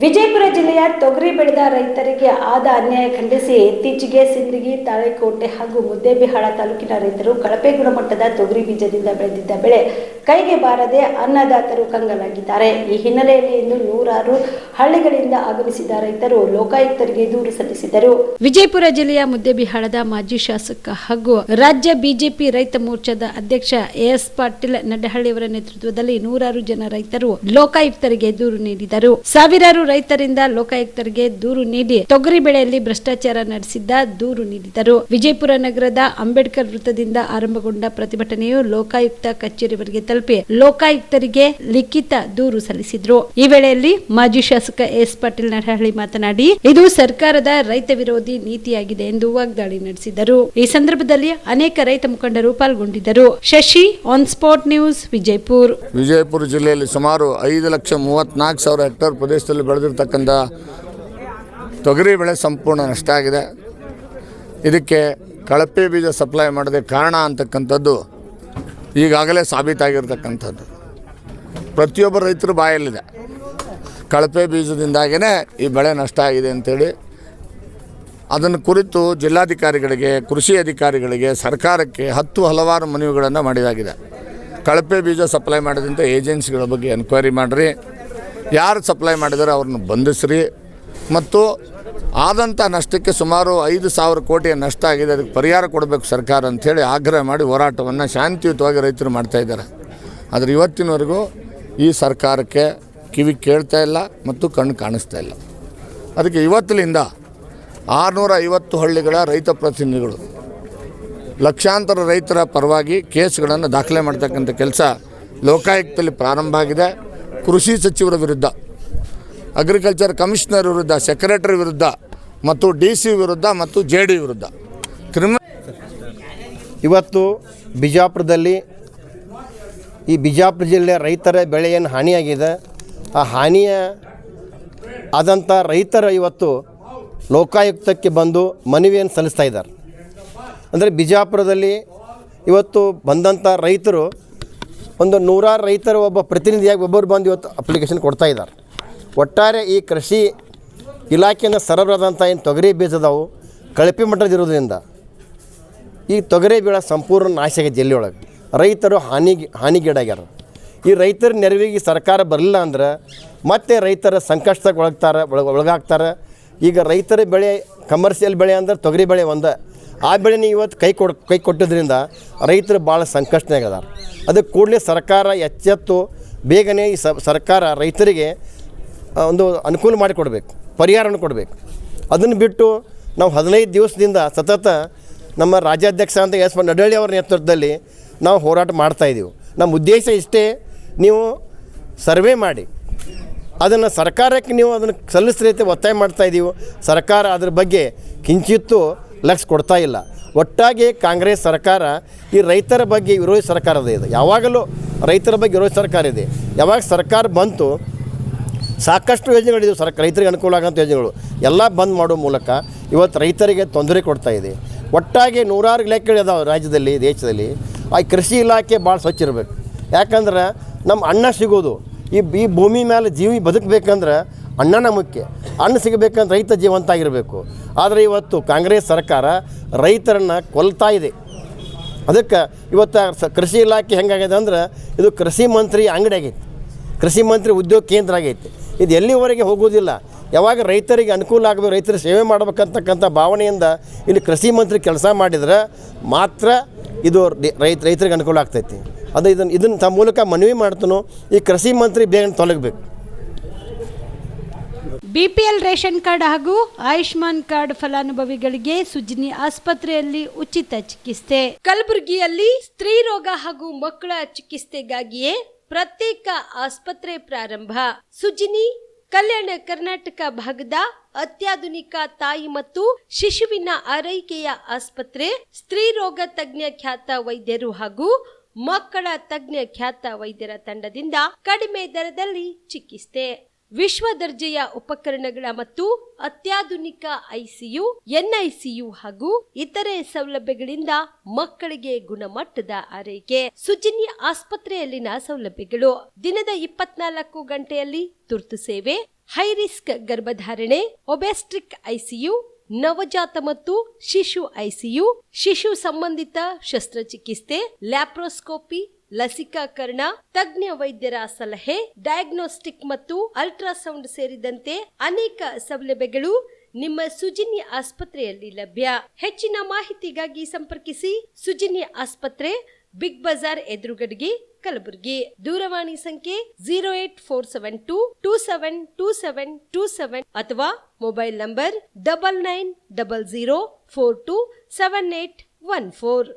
ವಿಜಯಪುರ ಜಿಲ್ಲೆಯ ತೊಗರಿ ಬೆಳೆದ ರೈತರಿಗೆ ಆದ ಅನ್ಯಾಯ ಖಂಡಿಸಿ ಇತ್ತೀಚೆಗೆ ಸಿಂದಗಿ, ತಾಳಿಕೋಟೆ ಹಾಗೂ ಮುದ್ದೇಬಿಹಾಳ ತಾಲೂಕಿನ ರೈತರು ಕಳಪೆ ಗುಣಮಟ್ಟದ ತೊಗರಿ ಬೀಜದಿಂದ ಬೆಳೆದಿದ್ದ ಬೆಳೆ ಕೈಗೆ ಬಾರದೆ ಅನ್ನದಾತರು ಕಂಗಾಲಾಗಿದ್ದಾರೆ. ಈ ಹಿನ್ನೆಲೆಯಲ್ಲಿ ಇಂದು ನೂರಾರು ಹಳ್ಳಿಗಳಿಂದ ಆಗಮಿಸಿದ ರೈತರು ಲೋಕಾಯುಕ್ತರಿಗೆ ದೂರು ಸಲ್ಲಿಸಿದರು. ವಿಜಯಪುರ ಜಿಲ್ಲೆಯ ಮುದ್ದೇಬಿಹಾಳದ ಮಾಜಿ ಶಾಸಕ ಹಾಗೂ ರಾಜ್ಯ ಬಿಜೆಪಿ ರೈತ ಮೋರ್ಚಾದ ಅಧ್ಯಕ್ಷ ಎಸ್ ಪಾಟೀಲ್ ನಡಹಳ್ಳಿಯವರ ನೇತೃತ್ವದಲ್ಲಿ ನೂರಾರು ಜನ ರೈತರು ಲೋಕಾಯುಕ್ತರಿಗೆ ದೂರು ನೀಡಿದರು. ಸಾವಿರಾರು ರೈತರಿಂದ ಲೋಕಾಯುಕ್ತರಿಗೆ ದೂರು ನೀಡಿ ತೊಗರಿ ಬೆಳೆಯಲ್ಲಿ ಭ್ರಷ್ಟಾಚಾರ ನಡೆಸಿದ್ದ ದೂರು ನೀಡಿದರು. ವಿಜಯಪುರ ನಗರದ ಅಂಬೇಡ್ಕರ್ ವೃತ್ತದಿಂದ ಆರಂಭಗೊಂಡ ಪ್ರತಿಭಟನೆಯು ಲೋಕಾಯುಕ್ತ ಕಚೇರಿವರೆಗೆ ತಲುಪಿ ಲೋಕಾಯುಕ್ತರಿಗೆ ಲಿಖಿತ ದೂರು ಸಲ್ಲಿಸಿದ್ರು. ಈ ವೇಳೆಯಲ್ಲಿ ಮಾಜಿ ಶಾಸಕ ಎಸ್ ಪಾಟೀಲ್ ನಡಹಳ್ಳಿ ಮಾತನಾಡಿ, ಇದು ಸರ್ಕಾರದ ರೈತ ವಿರೋಧಿ ನೀತಿಯಾಗಿದೆ ಎಂದು ವಾಗ್ದಾಳಿ ನಡೆಸಿದರು. ಈ ಸಂದರ್ಭದಲ್ಲಿ ಅನೇಕ ರೈತ ಮುಖಂಡರು ಪಾಲ್ಗೊಂಡಿದ್ದರು. Shashi, on spot news, Vijayapura ಜಿಲ್ಲೆಯಲ್ಲಿ ಸುಮಾರು 5,34,000 ಹೆಕ್ಟೇರ್ ಪ್ರದೇಶದಲ್ಲಿ ಬೆಳೆದಿರ್ತಕ್ಕಂಥ ತೊಗರಿ ಬೆಳೆ ಸಂಪೂರ್ಣ ನಷ್ಟ ಆಗಿದೆ. ಇದಕ್ಕೆ ಕಳಪೆ ಬೀಜ ಸಪ್ಲೈ ಮಾಡದೆ ಕಾರಣ ಅಂತಕ್ಕಂಥದ್ದು ಈಗಾಗಲೇ ಸಾಬೀತಾಗಿರ್ತಕ್ಕಂಥದ್ದು ಪ್ರತಿಯೊಬ್ಬ ರೈತರ ಬಾಯಲ್ಲಿದೆ. ಕಳಪೆ ಬೀಜದಿಂದಾಗೇ ಈ ಬೆಳೆ ನಷ್ಟ ಆಗಿದೆ ಅಂತೇಳಿ ಅದನ್ನು ಕುರಿತು ಜಿಲ್ಲಾಧಿಕಾರಿಗಳಿಗೆ, ಕೃಷಿ ಅಧಿಕಾರಿಗಳಿಗೆ, ಸರ್ಕಾರಕ್ಕೆ ಹಲವಾರು ಮನವಿಗಳನ್ನು ಮಾಡಿದಾಗಿದೆ. ಕಳಪೆ ಬೀಜ ಸಪ್ಲೈ ಮಾಡಿದಂಥ ಏಜೆನ್ಸಿಗಳ ಬಗ್ಗೆ ಎನ್ಕ್ವೈರಿ ಮಾಡಿರಿ, ಯಾರು ಸಪ್ಲೈ ಮಾಡಿದರೆ ಅವ್ರನ್ನ ಬಂಧಿಸ್ರಿ, ಮತ್ತು ಆದಂಥ ನಷ್ಟಕ್ಕೆ ಸುಮಾರು 5,000 ಕೋಟಿಯ ನಷ್ಟ ಆಗಿದೆ, ಅದಕ್ಕೆ ಪರಿಹಾರ ಕೊಡಬೇಕು ಸರ್ಕಾರ ಅಂಥೇಳಿ ಆಗ್ರಹ ಮಾಡಿ ಹೋರಾಟವನ್ನು ಶಾಂತಿಯುತವಾಗಿ ರೈತರು ಮಾಡ್ತಾಯಿದ್ದಾರೆ. ಆದರೆ ಇವತ್ತಿನವರೆಗೂ ಈ ಸರ್ಕಾರಕ್ಕೆ ಕಿವಿ ಕೇಳ್ತಾ ಇಲ್ಲ ಮತ್ತು ಕಣ್ಣು ಕಾಣಿಸ್ತಾ ಇಲ್ಲ. ಅದಕ್ಕೆ ಇವತ್ತಿನಿಂದ 650 ಹಳ್ಳಿಗಳ ರೈತ ಪ್ರತಿನಿಧಿಗಳು ಲಕ್ಷಾಂತರ ರೈತರ ಪರವಾಗಿ ಕೇಸ್ಗಳನ್ನು ದಾಖಲೆ ಮಾಡ್ತಕ್ಕಂಥ ಕೆಲಸ ಲೋಕಾಯುಕ್ತದಲ್ಲಿ ಪ್ರಾರಂಭ ಆಗಿದೆ. ಕೃಷಿ ಸಚಿವರ ವಿರುದ್ಧ, ಅಗ್ರಿಕಲ್ಚರ್ ಕಮಿಷನರ್ ವಿರುದ್ಧ, ಸೆಕ್ರೆಟರಿ ವಿರುದ್ಧ ಮತ್ತು DC ವಿರುದ್ಧ ಮತ್ತು JD ವಿರುದ್ಧ ಇವತ್ತು ಬಿಜಾಪುರದಲ್ಲಿ ಈ ಬಿಜಾಪುರ ಜಿಲ್ಲೆಯ ರೈತರ ಬೆಳೆ ಏನು ಹಾನಿಯಾಗಿದೆ, ಆ ಹಾನಿಯ ಆದಂಥ ರೈತರ ಇವತ್ತು ಲೋಕಾಯುಕ್ತಕ್ಕೆ ಬಂದು ಮನವಿಯನ್ನು ಸಲ್ಲಿಸ್ತಾ ಇದ್ದಾರೆ. ಅಂದರೆ ಬಿಜಾಪುರದಲ್ಲಿ ಇವತ್ತು ಬಂದಂಥ ರೈತರು ಒಂದು 100 ರೈತರು ಒಬ್ಬ ಪ್ರತಿನಿಧಿಯಾಗಿ ಒಬ್ಬರು ಬಂದು ಇವತ್ತು ಅಪ್ಲಿಕೇಶನ್ ಕೊಡ್ತಾ ಇದ್ದಾರೆ. ಒಟ್ಟಾರೆ ಈ ಕೃಷಿ ಇಲಾಖೆಯಿಂದ ಸರಬರಾದಂಥ ಏನು ತೊಗರಿ ಬೀಜದವು ಕಳಪೆ ಮಟ್ಟದಿರೋದ್ರಿಂದ ಈ ತೊಗರಿ ಬೆಳೆ ಸಂಪೂರ್ಣ ನಾಶ ಆಗಿದೆ. ಜಿಲ್ಲೆಯೊಳಗೆ ರೈತರು ಹಾನಿಗೀಡಾಗ್ಯಾರ. ಈ ರೈತರ ನೆರವಿಗೆ ಸರ್ಕಾರ ಬರಲಿಲ್ಲ ಅಂದ್ರೆ ಮತ್ತೆ ರೈತರ ಸಂಕಷ್ಟಕ್ಕೆ ಒಳಗಾಗ್ತಾರೆ. ಈಗ ರೈತರ ಬೆಳೆ ಕಮರ್ಷಿಯಲ್ ಬೆಳೆ ಅಂದ್ರೆ ತೊಗರಿ ಬೆಳೆ ಒಂದೇ, ಆ ಬೆಳೆನೇ ಇವತ್ತು ಕೈ ಕೊಟ್ಟಿದ್ದರಿಂದ ರೈತರು ಭಾಳ ಸಂಕಷ್ಟನಾಗದಾರ. ಅದಕ್ಕೆ ಕೂಡಲೇ ಸರ್ಕಾರ ಎಚ್ಚೆತ್ತು ಬೇಗನೆ ಈ ಸರ್ಕಾರ ರೈತರಿಗೆ ಒಂದು ಅನುಕೂಲ ಮಾಡಿಕೊಡ್ಬೇಕು, ಪರಿಹಾರವನ್ನು ಕೊಡಬೇಕು. ಅದನ್ನು ಬಿಟ್ಟು ನಾವು 15 ದಿವಸದಿಂದ ಸತತ ನಮ್ಮ ರಾಜ್ಯಾಧ್ಯಕ್ಷ ಅಂತ ಎಸ್ ನಡಹಳ್ಳಿ ಅವರ ನೇತೃತ್ವದಲ್ಲಿ ನಾವು ಹೋರಾಟ ಮಾಡ್ತಾಯಿದ್ದೀವಿ. ನಮ್ಮ ಉದ್ದೇಶ ಇಷ್ಟೇ, ನೀವು ಸರ್ವೆ ಮಾಡಿ ಅದನ್ನು ಸರ್ಕಾರಕ್ಕೆ ನೀವು ಅದನ್ನು ಸಲ್ಲಿಸ್ರಿ ಅಂತ ಒತ್ತಾಯ ಮಾಡ್ತಾಯಿದ್ದೀವಿ. ಸರ್ಕಾರ ಅದ್ರ ಬಗ್ಗೆ ಕಿಂಚಿತ್ತೂ ಲಕ್ಷ್ಯ ಕೊಡ್ತಾ ಇಲ್ಲ. ಒಟ್ಟಾಗಿ ಕಾಂಗ್ರೆಸ್ ಸರ್ಕಾರ ಈ ರೈತರ ಬಗ್ಗೆ ವಿರೋಧಿ ಸರ್ಕಾರದ ಇದೆ. ಯಾವಾಗಲೂ ರೈತರ ಬಗ್ಗೆ ವಿರೋಧಿ ಸರ್ಕಾರ ಇದೆ. ಯಾವಾಗ ಸರ್ಕಾರ ಬಂತು ಸಾಕಷ್ಟು ಯೋಜನೆಗಳಿವೆ, ರೈತರಿಗೆ ಅನುಕೂಲ ಆಗೋಂಥ ಯೋಜನೆಗಳು ಎಲ್ಲ ಬಂದ್ ಮಾಡೋ ಮೂಲಕ ಇವತ್ತು ರೈತರಿಗೆ ತೊಂದರೆ ಕೊಡ್ತಾ ಇದೆ. ಒಟ್ಟಾಗಿ 100 ಇಲಾಖೆಗಳಿದಾವೆ ರಾಜ್ಯದಲ್ಲಿ, ದೇಶದಲ್ಲಿ. ಆ ಕೃಷಿ ಇಲಾಖೆ ಭಾಳ ಸ್ವಚ್ಛ ಇರಬೇಕು. ಯಾಕಂದ್ರೆ ನಮ್ಮ ಅನ್ನ ಸಿಗೋದು ಈ ಭೂಮಿ ಮೇಲೆ ಜೀವಿ ಬದುಕಬೇಕಂದ್ರೆ ಅನ್ನನ ಮುಖ್ಯ. ಅನ್ನ ಸಿಗಬೇಕಂದ್ರೆ ರೈತ ಜೀವಂತ ಆಗಿರಬೇಕು. ಆದರೆ ಇವತ್ತು ಕಾಂಗ್ರೆಸ್ ಸರ್ಕಾರ ರೈತರನ್ನು ಕೊಲ್ತಾ ಇದೆ. ಅದಕ್ಕೆ ಇವತ್ತು ಕೃಷಿ ಇಲಾಖೆ ಹೆಂಗಾಗಿದೆ ಅಂದ್ರೆ ಇದು ಕೃಷಿ ಮಂತ್ರಿ ಅಂಗಡಿ ಆಗೈತಿ, ಕೃಷಿ ಮಂತ್ರಿ ಉದ್ಯೋಗ ಕೇಂದ್ರ ಆಗೈತಿ. ಇದು ಎಲ್ಲಿವರೆಗೆ ಹೋಗೋದಿಲ್ಲ. ಯಾವಾಗ ರೈತರಿಗೆ ಅನುಕೂಲ ಆಗಬೇಕು, ರೈತರ ಸೇವೆ ಮಾಡಬೇಕಂತಕ್ಕಂಥ ಭಾವನೆಯಿಂದ ಇಲ್ಲಿ ಕೃಷಿ ಮಂತ್ರಿ ಕೆಲಸ ಮಾಡಿದ್ರೆ ಮಾತ್ರ ಇದು ರೈತರಿಗೆ ಅನುಕೂಲ ಆಗ್ತೈತಿ. ಅದು ಇದನ್ನು ತಮ್ಮ ಮೂಲಕ ಮನವಿ ಮಾಡ್ತಾನೋ ಈ ಕೃಷಿ ಮಂತ್ರಿ ಬೇಗ ತೊಲಗಬೇಕು. BPL ರೇಷನ್ ಕಾರ್ಡ್ ಹಾಗೂ ಆಯುಷ್ಮಾನ್ ಕಾರ್ಡ್ ಫಲಾನುಭವಿಗಳಿಗೆ ಸುಜ್ನಿ ಆಸ್ಪತ್ರೆಯಲ್ಲಿ ಉಚಿತ ಚಿಕಿತ್ಸೆ. ಕಲಬುರಗಿಯಲ್ಲಿ ಸ್ತ್ರೀ ರೋಗ ಹಾಗೂ ಮಕ್ಕಳ ಚಿಕಿತ್ಸೆಗಾಗಿಯೇ ಪ್ರತ್ಯೇಕ ಆಸ್ಪತ್ರೆ ಪ್ರಾರಂಭ. ಸುಜ್ನಿ ಕಲ್ಯಾಣ ಕರ್ನಾಟಕ ಭಾಗದ ಅತ್ಯಾಧುನಿಕ ತಾಯಿ ಮತ್ತು ಶಿಶುವಿನ ಆರೈಕೆಯ ಆಸ್ಪತ್ರೆ. ಸ್ತ್ರೀ ರೋಗ ತಜ್ಞ ಖ್ಯಾತ ವೈದ್ಯರು ಹಾಗೂ ಮಕ್ಕಳ ತಜ್ಞ ಖ್ಯಾತ ವೈದ್ಯರ ತಂಡದಿಂದ ಕಡಿಮೆ ದರದಲ್ಲಿ ಚಿಕಿತ್ಸೆ. ವಿಶ್ವ ದರ್ಜೆಯ ಉಪಕರಣಗಳ ಮತ್ತು ಅತ್ಯಾಧುನಿಕ ICU, NICU ಹಾಗೂ ಇತರೆ ಸೌಲಭ್ಯಗಳಿಂದ ಮಕ್ಕಳಿಗೆ ಗುಣಮಟ್ಟದ ಆರೈಕೆ. ಸುಜಿನ್ಯ ಆಸ್ಪತ್ರೆಯಲ್ಲಿನ ಸೌಲಭ್ಯಗಳು: ದಿನದ 24 ಗಂಟೆಯಲ್ಲಿ ತುರ್ತು ಸೇವೆ, ಹೈ ರಿಸ್ಕ್ ಗರ್ಭಧಾರಣೆ, ಒಬೆಸ್ಟ್ರಿಕ್ ICU, ನವಜಾತ ಮತ್ತು ಶಿಶು ICU, ಶಿಶು ಸಂಬಂಧಿತ ಶಸ್ತ್ರಚಿಕಿತ್ಸೆ, ಲ್ಯಾಪ್ರೋಸ್ಕೋಪಿ, ಲಸಿಕಾಕರಣ, ತಜ್ಞ ವೈದ್ಯರ ಸಲಹೆ, ಡಯಾಗ್ನೋಸ್ಟಿಕ್ ಮತ್ತು ಅಲ್ಟ್ರಾಸೌಂಡ್ ಸೇರಿದಂತೆ ಅನೇಕ ಸೌಲಭ್ಯಗಳು ನಿಮ್ಮ ಸುಜಿನ್ಯ ಆಸ್ಪತ್ರೆಯಲ್ಲಿ ಲಭ್ಯ. ಹೆಚ್ಚಿನ ಮಾಹಿತಿಗಾಗಿ ಸಂಪರ್ಕಿಸಿ ಸುಜಿನ್ಯ ಆಸ್ಪತ್ರೆ, ಬಿಗ್ ಬಜಾರ್ ಎದುರುಗಡೆಗೆ, ಕಲಬುರಗಿ. ದೂರವಾಣಿ ಸಂಖ್ಯೆ 08472272727 ಅಥವಾ ಮೊಬೈಲ್ ನಂಬರ್ 9900427814.